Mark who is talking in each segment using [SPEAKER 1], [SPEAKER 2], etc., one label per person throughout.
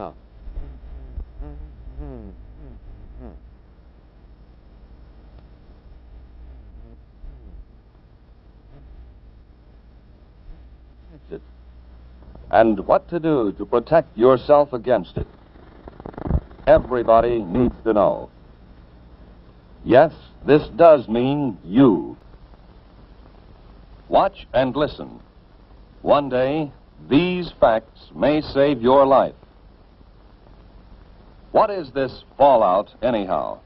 [SPEAKER 1] Oh.
[SPEAKER 2] And what to do to protect yourself against it. Everybody needs to know. Yes, this does mean you. Watch and listen. One day, these facts may save your life. What is this fallout, anyhow?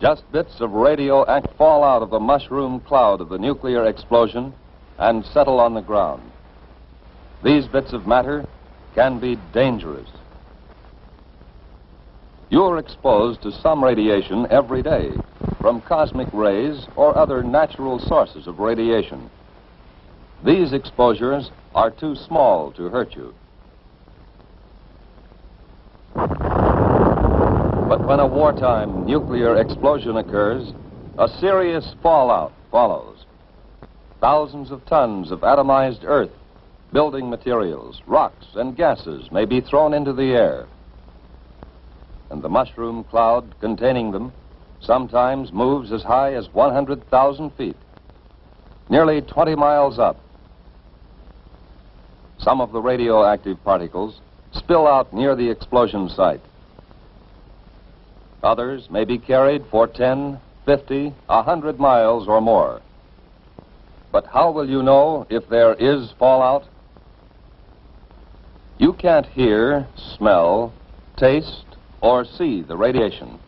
[SPEAKER 2] Just bits of radioactive fall out of the mushroom cloud of the nuclear explosion and settle on the ground. These bits of matter can be dangerous. You're exposed to some radiation every day, from cosmic rays or other natural sources of radiation. These exposures are too small to hurt you. But when a wartime nuclear explosion occurs, a serious fallout follows. Thousands of tons of atomized earth, building materials, rocks, and gases may be thrown into the air. And the mushroom cloud containing them sometimes moves as high as 100,000 feet, nearly 20 miles up. Some of the radioactive particles spill out near the explosion site. Others may be carried for 10, 50, 100 miles or more. But how will you know if there is fallout? You can't hear, smell, taste, or see the radiation.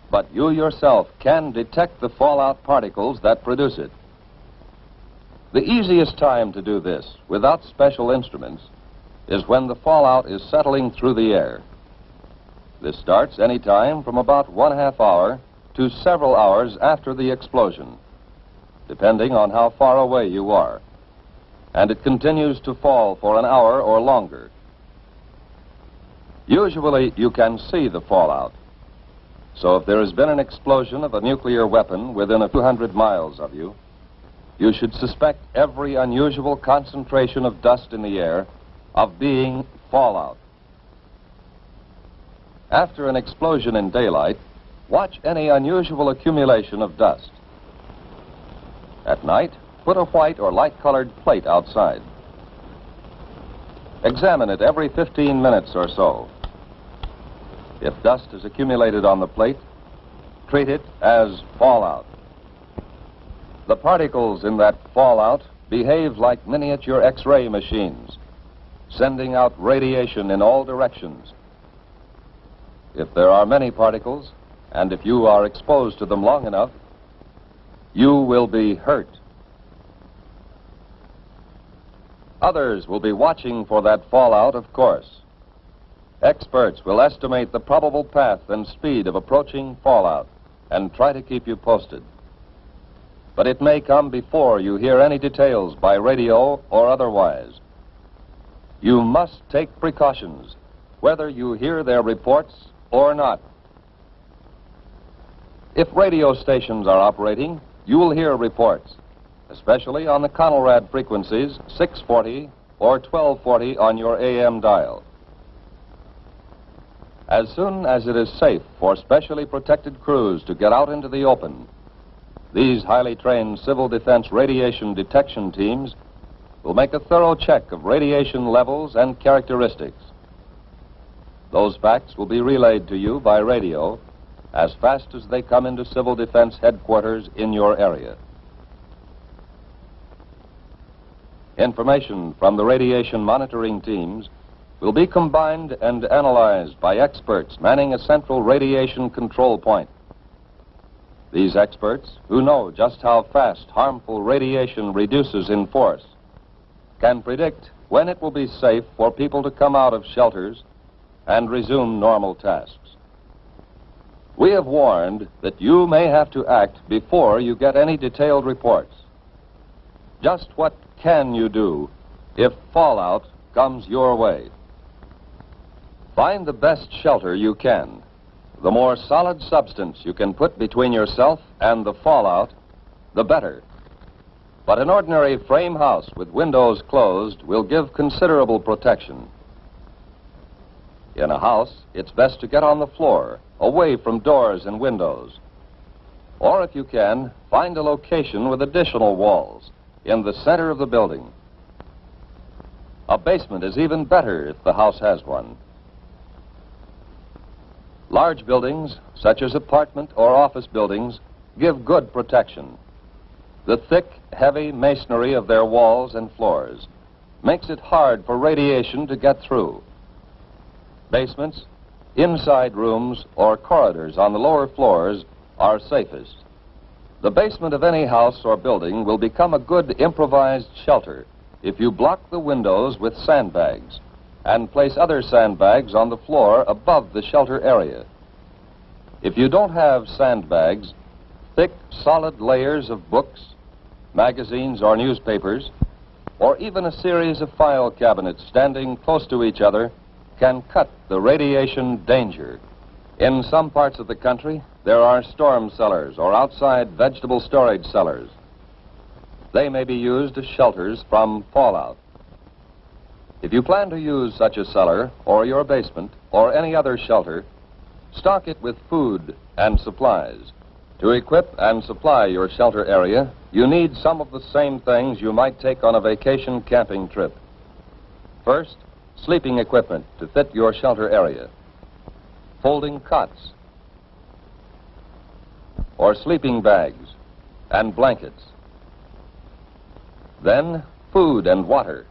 [SPEAKER 2] But you yourself can detect the fallout particles that produce it. The easiest time to do this, without special instruments, is when the fallout is settling through the air. This starts any time from about 1/2 hour to several hours after the explosion, depending on how far away you are. And it continues to fall for an hour or longer. Usually you can see the fallout. So if there has been an explosion of a nuclear weapon within a few hundred miles of you, you should suspect every unusual concentration of dust in the air of being fallout. After an explosion in daylight, watch any unusual accumulation of dust. At night, put a white or light-colored plate outside. Examine it every 15 minutes or so. If dust is accumulated on the plate, treat it as fallout. The particles in that fallout behave like miniature X-ray machines, sending out radiation in all directions. If there are many particles, and if you are exposed to them long enough, you will be hurt. Others will be watching for that fallout, of course. Experts will estimate the probable path and speed of approaching fallout and try to keep you posted. But it may come before you hear any details by radio or otherwise. You must take precautions, whether you hear their reports or not. If radio stations are operating, you will hear reports, especially on the Conelrad frequencies 640 or 1240 on your AM dial. As soon as it is safe for specially protected crews to get out into the open, these highly trained civil defense radiation detection teams will make a thorough check of radiation levels and characteristics. Those facts will be relayed to you by radio as fast as they come into civil defense headquarters in your area. Information from the radiation monitoring teams will be combined and analyzed by experts manning a central radiation control point. These experts, who know just how fast harmful radiation reduces in force, can predict when it will be safe for people to come out of shelters and resume normal tasks. We have warned that you may have to act before you get any detailed reports. Just what can you do if fallout comes your way? Find the best shelter you can. The more solid substance you can put between yourself and the fallout, the better. But an ordinary frame house with windows closed will give considerable protection. In a house, it's best to get on the floor, away from doors and windows. Or if you can, find a location with additional walls in the center of the building. A basement is even better if the house has one. Large buildings, such as apartment or office buildings, give good protection. The thick, heavy masonry of their walls and floors makes it hard for radiation to get through. Basements, inside rooms, or corridors on the lower floors are safest. The basement of any house or building will become a good improvised shelter if you block the windows with sandbags and place other sandbags on the floor above the shelter area. If you don't have sandbags, thick, solid layers of books, magazines or newspapers, or even a series of file cabinets standing close to each other can cut the radiation danger. In some parts of the country, there are storm cellars or outside vegetable storage cellars. They may be used as shelters from fallout. If you plan to use such a cellar or your basement or any other shelter, stock it with food and supplies. To equip and supply your shelter area, you need some of the same things you might take on a vacation camping trip. First, sleeping equipment to fit your shelter area. Folding cots or sleeping bags and blankets. Then, food and water.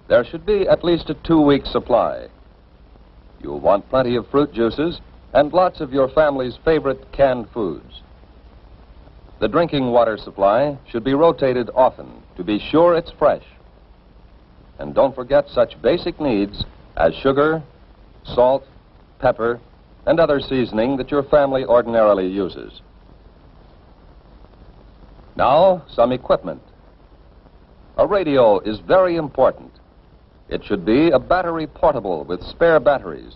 [SPEAKER 2] There should be at least a 2-week supply. You'll want plenty of fruit juices and lots of your family's favorite canned foods. The drinking water supply should be rotated often to be sure it's fresh. And don't forget such basic needs as sugar, salt, pepper, and other seasoning that your family ordinarily uses. Now, some equipment. A radio is very important. It should be a battery portable with spare batteries.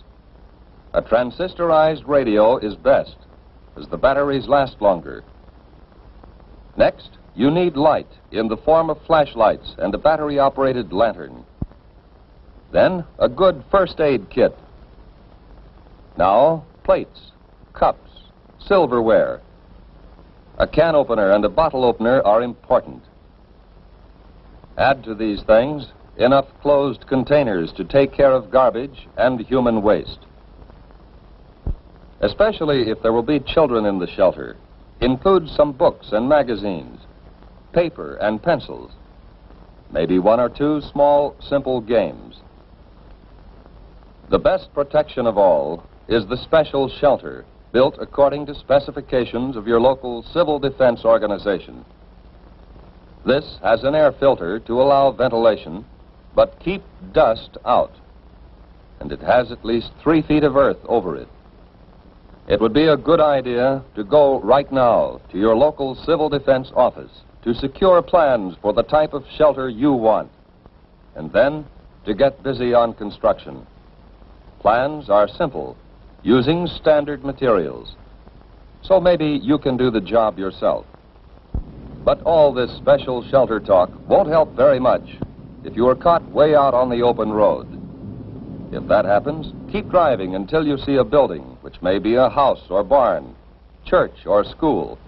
[SPEAKER 2] A transistorized radio is best, as the batteries last longer. Next, you need light in the form of flashlights and a battery-operated lantern. Then, a good first aid kit. Now, plates, cups, silverware. A can opener and a bottle opener are important. Add to these things enough closed containers to take care of garbage and human waste. Especially if there will be children in the shelter, include some books and magazines, paper and pencils, maybe 1 or 2 small, simple games. The best protection of all is the special shelter built according to specifications of your local civil defense organization. This has an air filter to allow ventilation, but keep dust out. And it has at least 3 feet of earth over it. It would be a good idea to go right now to your local civil defense office to secure plans for the type of shelter you want, and then to get busy on construction. Plans are simple, using standard materials. So maybe you can do the job yourself. But all this special shelter talk won't help very much if you are caught way out on the open road. If that happens, keep driving until you see a building, which may be a house or barn, church or school.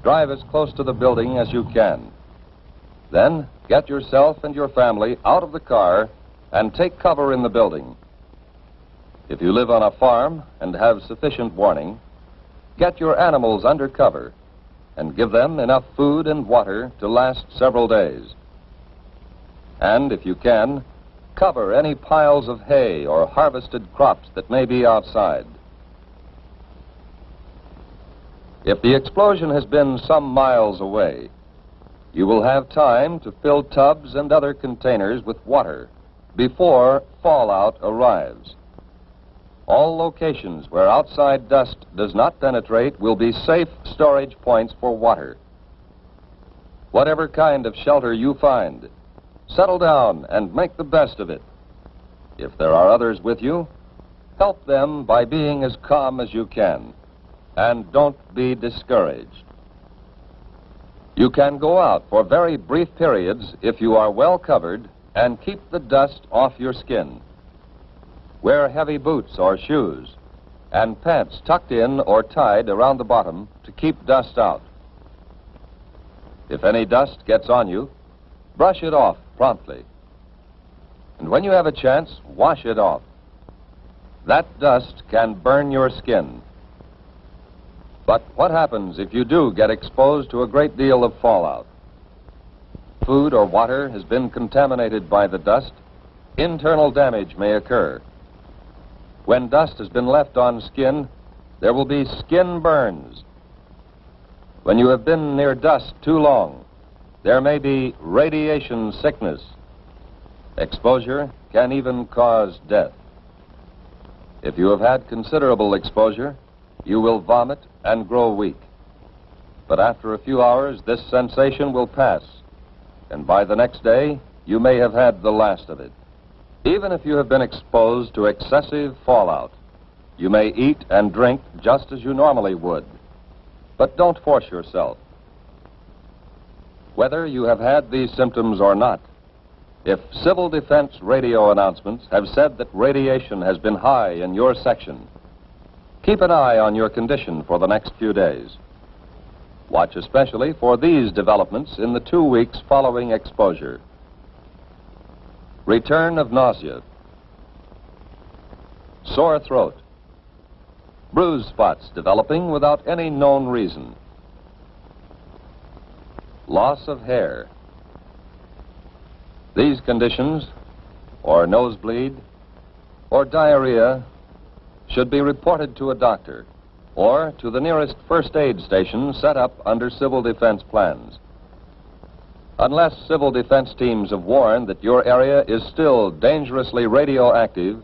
[SPEAKER 2] Drive as close to the building as you can. Then get yourself and your family out of the car and take cover in the building. If you live on a farm and have sufficient warning, get your animals under cover and give them enough food and water to last several days. And if you can, cover any piles of hay or harvested crops that may be outside. If the explosion has been some miles away, you will have time to fill tubs and other containers with water before fallout arrives. All locations where outside dust does not penetrate will be safe storage points for water. Whatever kind of shelter you find, settle down and make the best of it. If there are others with you, help them by being as calm as you can, and don't be discouraged. You can go out for very brief periods if you are well covered and keep the dust off your skin. Wear heavy boots or shoes, and pants tucked in or tied around the bottom to keep dust out. If any dust gets on you, brush it off promptly. And when you have a chance, wash it off. That dust can burn your skin. But what happens if you do get exposed to a great deal of fallout? Food or water has been contaminated by the dust, internal damage may occur. When dust has been left on skin, there will be skin burns. When you have been near dust too long, there may be radiation sickness. Exposure can even cause death. If you have had considerable exposure, you will vomit and grow weak. But after a few hours, this sensation will pass, and by the next day, you may have had the last of it. Even if you have been exposed to excessive fallout, you may eat and drink just as you normally would. But don't force yourself. Whether you have had these symptoms or not, if civil defense radio announcements have said that radiation has been high in your section, keep an eye on your condition for the next few days. Watch especially for these developments in the 2 weeks following exposure. Return of nausea, sore throat, bruise spots developing without any known reason, loss of hair. These conditions, or nosebleed, or diarrhea, should be reported to a doctor or to the nearest first aid station set up under civil defense plans. Unless civil defense teams have warned that your area is still dangerously radioactive,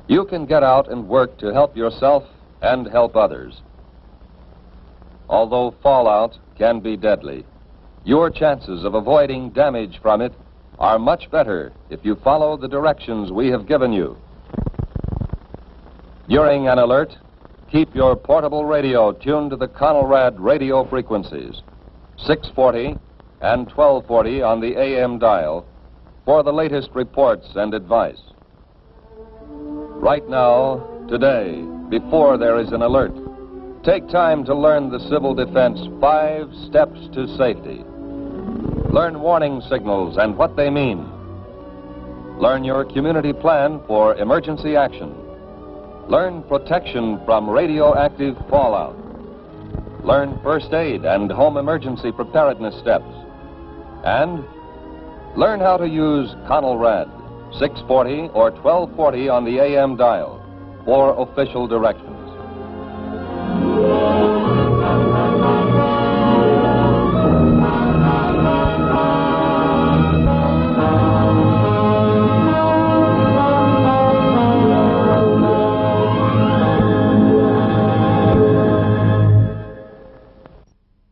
[SPEAKER 2] you can get out and work to help yourself and help others. Although fallout can be deadly, your chances of avoiding damage from it are much better if you follow the directions we have given you. During an alert, keep your portable radio tuned to the Conelrad radio frequencies, 640 and 1240 on the AM dial, for the latest reports and advice. Right now, today, before there is an alert, take time to learn the Civil Defense 5 steps to safety. Learn warning signals and what they mean. Learn your community plan for emergency action. Learn protection from radioactive fallout. Learn first aid and home emergency preparedness steps. And learn how to use Conelrad 640 or 1240 on the AM dial for official directions.